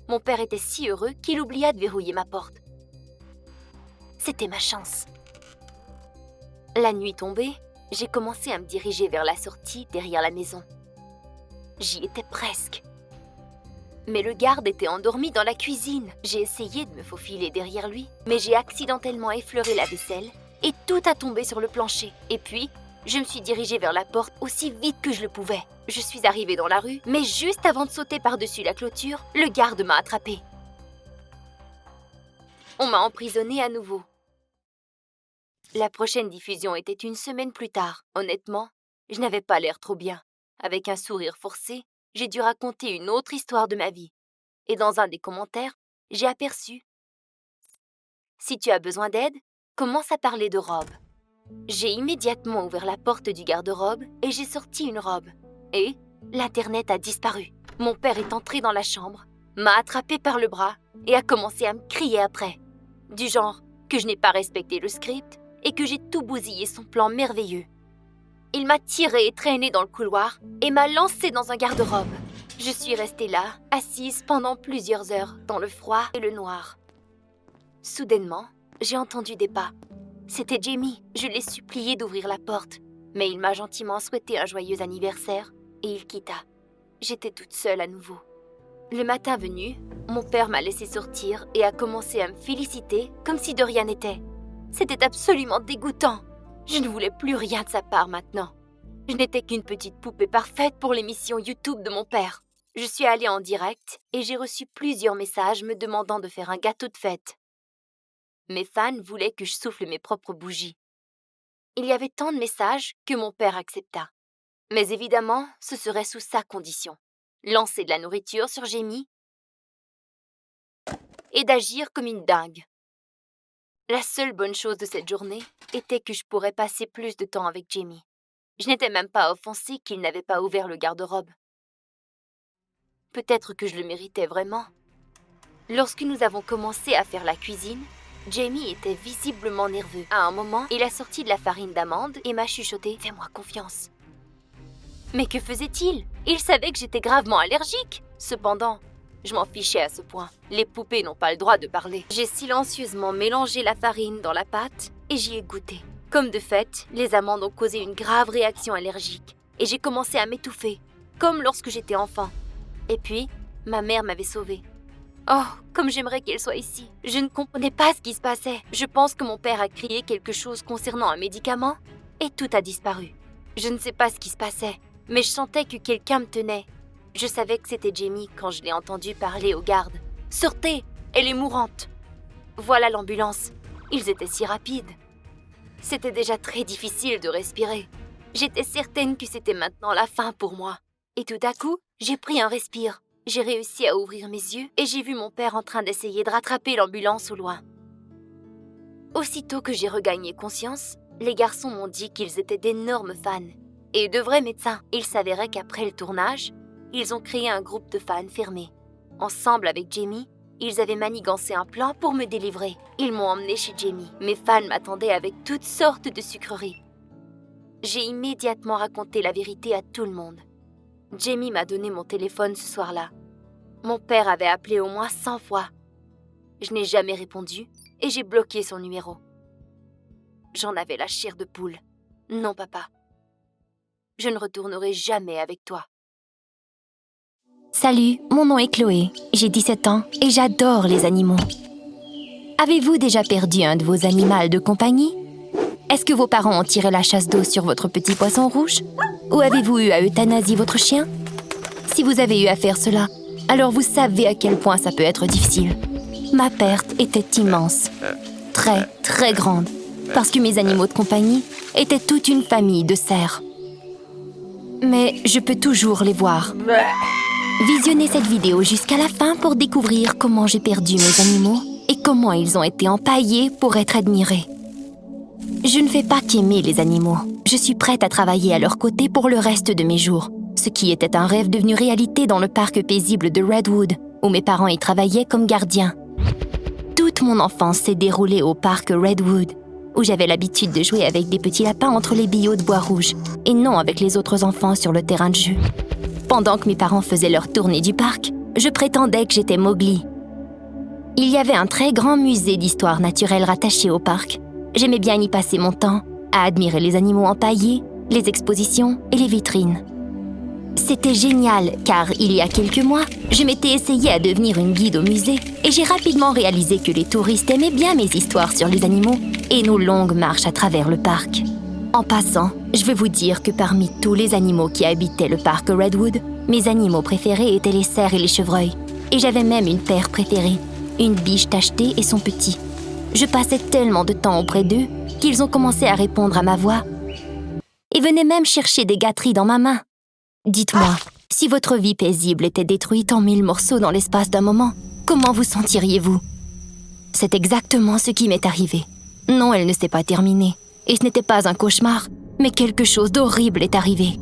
mon père était si heureux qu'il oublia de verrouiller ma porte. C'était ma chance. La nuit tombée, j'ai commencé à me diriger vers la sortie derrière la maison. J'y étais presque. Mais le garde était endormi dans la cuisine. J'ai essayé de me faufiler derrière lui, mais j'ai accidentellement effleuré la vaisselle et tout a tombé sur le plancher. Et puis, je me suis dirigée vers la porte aussi vite que je le pouvais. Je suis arrivée dans la rue, mais juste avant de sauter par-dessus la clôture, le garde m'a attrapée. On m'a emprisonnée à nouveau. La prochaine diffusion était une semaine plus tard. Honnêtement, je n'avais pas l'air trop bien. Avec un sourire forcé, j'ai dû raconter une autre histoire de ma vie. Et dans un des commentaires, j'ai aperçu « Si tu as besoin d'aide, commence à parler de robe. » J'ai immédiatement ouvert la porte du garde-robe et j'ai sorti une robe. Et l'Internet a disparu. Mon père est entré dans la chambre, m'a attrapé par le bras et a commencé à me crier après. Du genre que je n'ai pas respecté le script et que j'ai tout bousillé son plan merveilleux. Il m'a tirée et traînée dans le couloir et m'a lancée dans un garde-robe. Je suis restée là, assise pendant plusieurs heures, dans le froid et le noir. Soudainement, j'ai entendu des pas. C'était Jamie. Je l'ai supplié d'ouvrir la porte, mais il m'a gentiment souhaité un joyeux anniversaire et il quitta. J'étais toute seule à nouveau. Le matin venu, mon père m'a laissé sortir et a commencé à me féliciter comme si de rien n'était. C'était absolument dégoûtant. Je ne voulais plus rien de sa part maintenant. Je n'étais qu'une petite poupée parfaite pour l'émission YouTube de mon père. Je suis allée en direct et j'ai reçu plusieurs messages me demandant de faire un gâteau de fête. Mes fans voulaient que je souffle mes propres bougies. Il y avait tant de messages que mon père accepta. Mais évidemment, ce serait sous sa condition. Lancer de la nourriture sur Jamie et d'agir comme une dingue. La seule bonne chose de cette journée était que je pourrais passer plus de temps avec Jamie. Je n'étais même pas offensée qu'il n'avait pas ouvert le garde-robe. Peut-être que je le méritais vraiment. Lorsque nous avons commencé à faire la cuisine, Jamie était visiblement nerveux. À un moment, il a sorti de la farine d'amande et m'a chuchoté « Fais-moi confiance ». Mais que faisait-il? Il savait que j'étais gravement allergique. Cependant, je m'en fichais à ce point. Les poupées n'ont pas le droit de parler. J'ai silencieusement mélangé la farine dans la pâte et j'y ai goûté. Comme de fait, les amandes ont causé une grave réaction allergique et j'ai commencé à m'étouffer, comme lorsque j'étais enfant. Et puis, ma mère m'avait sauvée. Oh, comme j'aimerais qu'elle soit ici. Je ne comprenais pas ce qui se passait. Je pense que mon père a crié quelque chose concernant un médicament et tout a disparu. Je ne sais pas ce qui se passait, mais je sentais que quelqu'un me tenait. Je savais que c'était Jamie quand je l'ai entendu parler aux gardes. « Sortez, elle est mourante !» Voilà l'ambulance. Ils étaient si rapides. C'était déjà très difficile de respirer. J'étais certaine que c'était maintenant la fin pour moi. Et tout à coup, j'ai pris un respire. J'ai réussi à ouvrir mes yeux et j'ai vu mon père en train d'essayer de rattraper l'ambulance au loin. Aussitôt que j'ai regagné conscience, les garçons m'ont dit qu'ils étaient d'énormes fans. Et de vrais médecins. Il s'avérait qu'après le tournage, ils ont créé un groupe de fans fermé. Ensemble avec Jamie, ils avaient manigancé un plan pour me délivrer. Ils m'ont emmené chez Jamie. Mes fans m'attendaient avec toutes sortes de sucreries. J'ai immédiatement raconté la vérité à tout le monde. Jamie m'a donné mon téléphone ce soir-là. Mon père avait appelé au moins 100 fois. Je n'ai jamais répondu et j'ai bloqué son numéro. J'en avais la chair de poule. Non, papa. Je ne retournerai jamais avec toi. Salut, mon nom est Chloé, j'ai 17 ans et j'adore les animaux. Avez-vous déjà perdu un de vos animaux de compagnie? Est-ce que vos parents ont tiré la chasse d'eau sur votre petit poisson rouge? Ou avez-vous eu à euthanasier votre chien? Si vous avez eu à faire cela, alors vous savez à quel point ça peut être difficile. Ma perte était immense, très, très grande, parce que mes animaux de compagnie étaient toute une famille de cerfs. Mais je peux toujours les voir. Visionnez cette vidéo jusqu'à la fin pour découvrir comment j'ai perdu mes animaux et comment ils ont été empaillés pour être admirés. Je ne fais pas qu'aimer les animaux. Je suis prête à travailler à leur côté pour le reste de mes jours, ce qui était un rêve devenu réalité dans le parc paisible de Redwood, où mes parents y travaillaient comme gardiens. Toute mon enfance s'est déroulée au parc Redwood, où j'avais l'habitude de jouer avec des petits lapins entre les billots de bois rouge, et non avec les autres enfants sur le terrain de jeu. Pendant que mes parents faisaient leur tournée du parc, je prétendais que j'étais Mowgli. Il y avait un très grand musée d'histoire naturelle rattaché au parc. J'aimais bien y passer mon temps, à admirer les animaux empaillés, les expositions et les vitrines. C'était génial, car il y a quelques mois, je m'étais essayée à devenir une guide au musée et j'ai rapidement réalisé que les touristes aimaient bien mes histoires sur les animaux et nos longues marches à travers le parc. En passant, je veux vous dire que parmi tous les animaux qui habitaient le parc Redwood, mes animaux préférés étaient les cerfs et les chevreuils. Et j'avais même une paire préférée, une biche tachetée et son petit. Je passais tellement de temps auprès d'eux qu'ils ont commencé à répondre à ma voix et venaient même chercher des gâteries dans ma main. Dites-moi, si votre vie paisible était détruite en 1000 morceaux dans l'espace d'un moment, comment vous sentiriez-vous? C'est exactement ce qui m'est arrivé. Non, elle ne s'est pas terminée. Et ce n'était pas un cauchemar, mais quelque chose d'horrible est arrivé.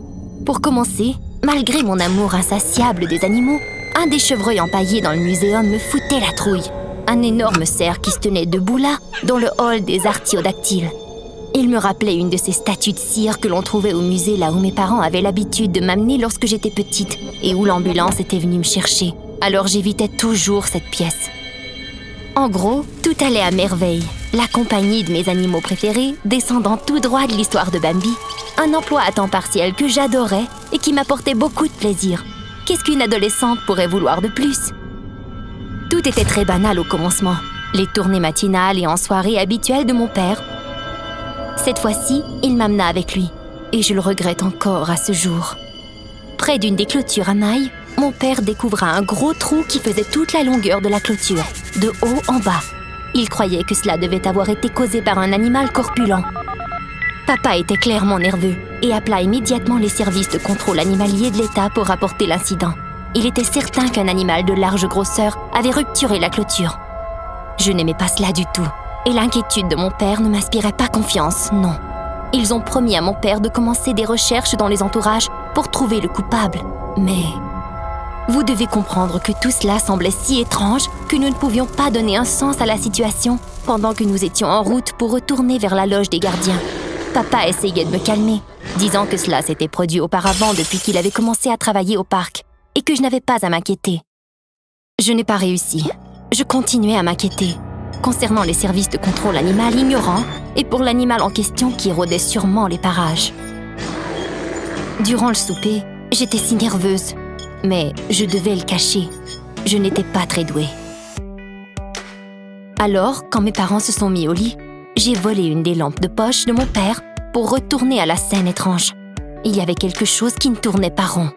Pour commencer, malgré mon amour insatiable des animaux, un des chevreuils empaillés dans le muséum me foutait la trouille. Un énorme cerf qui se tenait debout là, dans le hall des artiodactyles. Il me rappelait une de ces statues de cire que l'on trouvait au musée là où mes parents avaient l'habitude de m'amener lorsque j'étais petite et où l'ambulance était venue me chercher. Alors j'évitais toujours cette pièce. En gros, tout allait à merveille. La compagnie de mes animaux préférés, descendant tout droit de l'histoire de Bambi. Un emploi à temps partiel que j'adorais et qui m'apportait beaucoup de plaisir. Qu'est-ce qu'une adolescente pourrait vouloir de plus? Tout était très banal au commencement. Les tournées matinales et en soirée habituelles de mon père. Cette fois-ci, il m'amena avec lui. Et je le regrette encore à ce jour. Près d'une des clôtures à mailles, mon père découvra un gros trou qui faisait toute la longueur de la clôture, de haut en bas. Il croyait que cela devait avoir été causé par un animal corpulent. Papa était clairement nerveux et appela immédiatement les services de contrôle animalier de l'État pour rapporter l'incident. Il était certain qu'un animal de large grosseur avait rupturé la clôture. Je n'aimais pas cela du tout, et l'inquiétude de mon père ne m'inspirait pas confiance, non. Ils ont promis à mon père de commencer des recherches dans les entourages pour trouver le coupable, mais... Vous devez comprendre que tout cela semblait si étrange que nous ne pouvions pas donner un sens à la situation pendant que nous étions en route pour retourner vers la loge des gardiens. Papa essayait de me calmer, disant que cela s'était produit auparavant depuis qu'il avait commencé à travailler au parc et que je n'avais pas à m'inquiéter. Je n'ai pas réussi. Je continuais à m'inquiéter, concernant les services de contrôle animal ignorants et pour l'animal en question qui rôdait sûrement les parages. Durant le souper, j'étais si nerveuse. Mais je devais le cacher. Je n'étais pas très douée. Alors, quand mes parents se sont mis au lit, j'ai volé une des lampes de poche de mon père pour retourner à la scène étrange. Il y avait quelque chose qui ne tournait pas rond.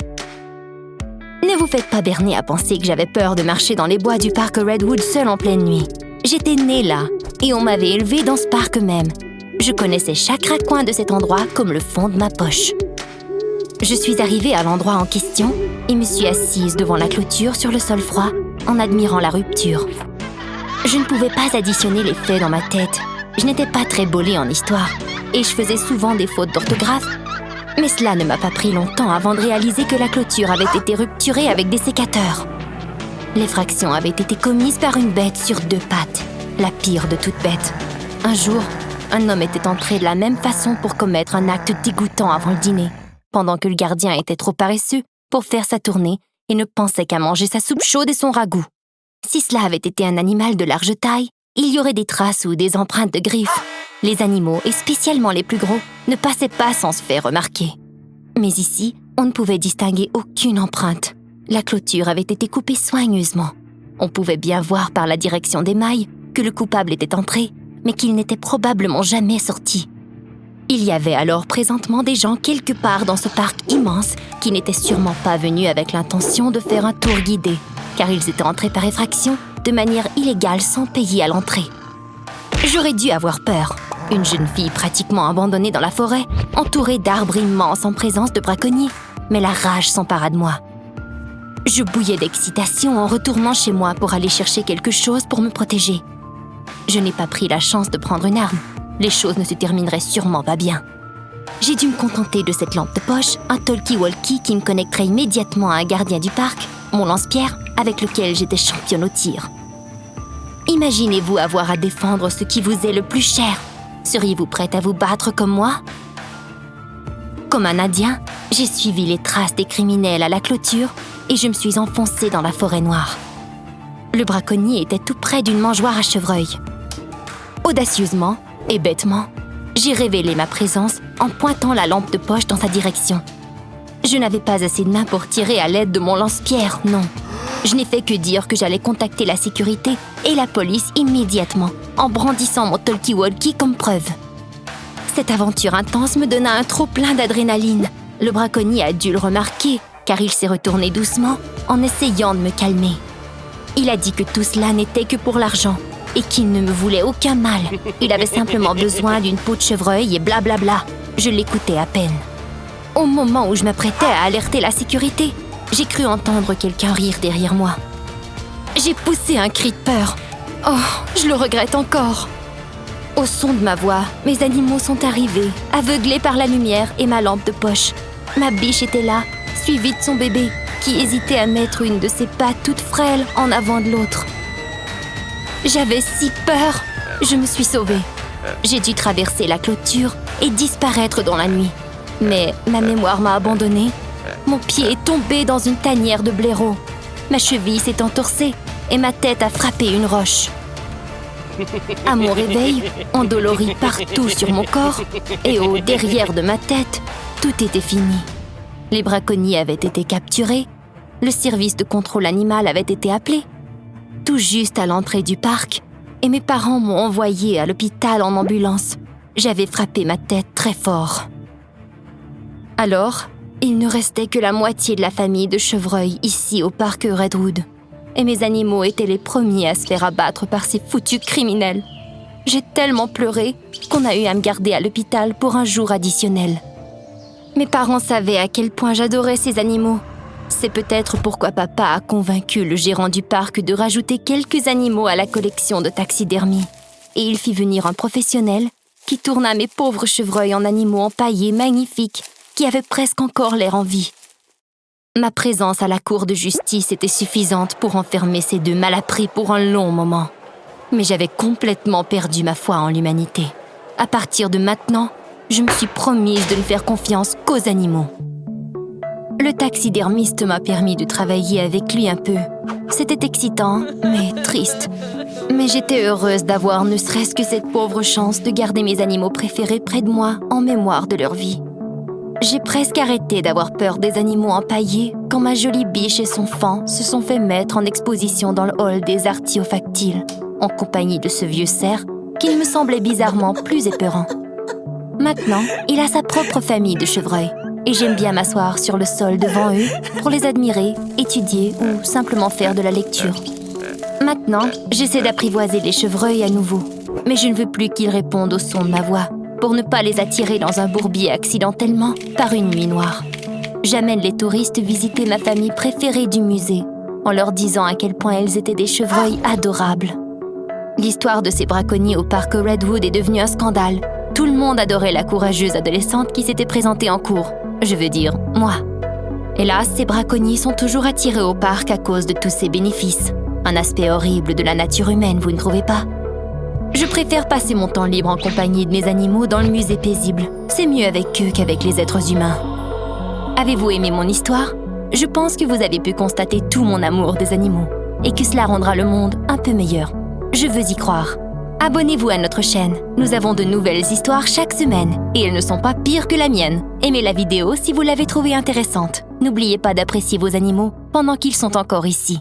Ne vous faites pas berner à penser que j'avais peur de marcher dans les bois du parc Redwood seule en pleine nuit. J'étais née là, et on m'avait élevée dans ce parc même. Je connaissais chaque raccoin de cet endroit comme le fond de ma poche. Je suis arrivée à l'endroit en question et me suis assise devant la clôture sur le sol froid en admirant la rupture. Je ne pouvais pas additionner les faits dans ma tête. Je n'étais pas très bolée en histoire et je faisais souvent des fautes d'orthographe. Mais cela ne m'a pas pris longtemps avant de réaliser que la clôture avait été rupturée avec des sécateurs. L'effraction avait été commise par une bête sur 2 pattes, la pire de toutes bêtes. Un jour, un homme était entré de la même façon pour commettre un acte dégoûtant avant le dîner, pendant que le gardien était trop paresseux pour faire sa tournée et ne pensait qu'à manger sa soupe chaude et son ragoût. Si cela avait été un animal de large taille, il y aurait des traces ou des empreintes de griffes. Les animaux, et spécialement les plus gros, ne passaient pas sans se faire remarquer. Mais ici, on ne pouvait distinguer aucune empreinte. La clôture avait été coupée soigneusement. On pouvait bien voir par la direction des mailles que le coupable était entré, mais qu'il n'était probablement jamais sorti. Il y avait alors présentement des gens quelque part dans ce parc immense qui n'étaient sûrement pas venus avec l'intention de faire un tour guidé, car ils étaient entrés par effraction de manière illégale sans payer à l'entrée. J'aurais dû avoir peur. Une jeune fille pratiquement abandonnée dans la forêt, entourée d'arbres immenses en présence de braconniers, mais la rage s'empara de moi. Je bouillais d'excitation en retournant chez moi pour aller chercher quelque chose pour me protéger. Je n'ai pas pris la chance de prendre une arme. Les choses ne se termineraient sûrement pas bien. J'ai dû me contenter de cette lampe de poche, un talkie-walkie qui me connecterait immédiatement à un gardien du parc, mon lance-pierre, avec lequel j'étais championne au tir. Imaginez-vous avoir à défendre ce qui vous est le plus cher. Seriez-vous prête à vous battre comme moi? Comme un Indien, j'ai suivi les traces des criminels à la clôture et je me suis enfoncée dans la forêt noire. Le braconnier était tout près d'une mangeoire à chevreuil. Audacieusement et bêtement, j'ai révélé ma présence en pointant la lampe de poche dans sa direction. Je n'avais pas assez de mains pour tirer à l'aide de mon lance-pierre, non. Je n'ai fait que dire que j'allais contacter la sécurité et la police immédiatement, en brandissant mon talkie-walkie comme preuve. Cette aventure intense me donna un trop-plein d'adrénaline. Le braconnier a dû le remarquer, car il s'est retourné doucement en essayant de me calmer. Il a dit que tout cela n'était que pour l'argent et qu'il ne me voulait aucun mal. Il avait simplement besoin d'une peau de chevreuil et blablabla. Je l'écoutais à peine. Au moment où je m'apprêtais à alerter la sécurité, j'ai cru entendre quelqu'un rire derrière moi. J'ai poussé un cri de peur. Oh, je le regrette encore. Au son de ma voix, mes animaux sont arrivés, aveuglés par la lumière et ma lampe de poche. Ma biche était là, suivie de son bébé, qui hésitait à mettre une de ses pattes toutes frêles en avant de l'autre. J'avais si peur, je me suis sauvée. J'ai dû traverser la clôture et disparaître dans la nuit. Mais ma mémoire m'a abandonnée. Mon pied est tombé dans une tanière de blaireau. Ma cheville s'est entorsée et ma tête a frappé une roche. À mon réveil, endolori partout sur mon corps et au derrière de ma tête, tout était fini. Les braconniers avaient été capturés, le service de contrôle animal avait été appelé. Tout juste à l'entrée du parc, et mes parents m'ont envoyé à l'hôpital en ambulance. J'avais frappé ma tête très fort. Alors, il ne restait que la moitié de la famille de chevreuils ici au parc Redwood. Et mes animaux étaient les premiers à se faire abattre par ces foutus criminels. J'ai tellement pleuré qu'on a eu à me garder à l'hôpital pour un jour additionnel. Mes parents savaient à quel point j'adorais ces animaux. C'est peut-être pourquoi papa a convaincu le gérant du parc de rajouter quelques animaux à la collection de taxidermie. Et il fit venir un professionnel qui tourna mes pauvres chevreuils en animaux empaillés magnifiques qui avaient presque encore l'air en vie. Ma présence à la cour de justice était suffisante pour enfermer ces deux malappris pour un long moment. Mais j'avais complètement perdu ma foi en l'humanité. À partir de maintenant, je me suis promise de ne faire confiance qu'aux animaux. Le taxidermiste m'a permis de travailler avec lui un peu. C'était excitant, mais triste. Mais j'étais heureuse d'avoir ne serait-ce que cette pauvre chance de garder mes animaux préférés près de moi en mémoire de leur vie. J'ai presque arrêté d'avoir peur des animaux empaillés quand ma jolie biche et son faon se sont fait mettre en exposition dans le hall des artiofactiles, en compagnie de ce vieux cerf qui me semblait bizarrement plus épeurant. Maintenant, il a sa propre famille de chevreuils et j'aime bien m'asseoir sur le sol devant eux pour les admirer, étudier ou simplement faire de la lecture. Maintenant, j'essaie d'apprivoiser les chevreuils à nouveau, mais je ne veux plus qu'ils répondent au son de ma voix pour ne pas les attirer dans un bourbier accidentellement par une nuit noire. J'amène les touristes visiter ma famille préférée du musée en leur disant à quel point elles étaient des chevreuils adorables. L'histoire de ces braconniers au parc Redwood est devenue un scandale. Tout le monde adorait la courageuse adolescente qui s'était présentée en cours. Je veux dire, moi. Hélas, ces braconniers sont toujours attirés au parc à cause de tous ces bénéfices. Un aspect horrible de la nature humaine, vous ne trouvez pas? Je préfère passer mon temps libre en compagnie de mes animaux dans le musée paisible. C'est mieux avec eux qu'avec les êtres humains. Avez-vous aimé mon histoire? Je pense que vous avez pu constater tout mon amour des animaux et que cela rendra le monde un peu meilleur. Je veux y croire. Abonnez-vous à notre chaîne. Nous avons de nouvelles histoires chaque semaine et elles ne sont pas pires que la mienne. Aimez la vidéo si vous l'avez trouvée intéressante. N'oubliez pas d'apprécier vos animaux pendant qu'ils sont encore ici.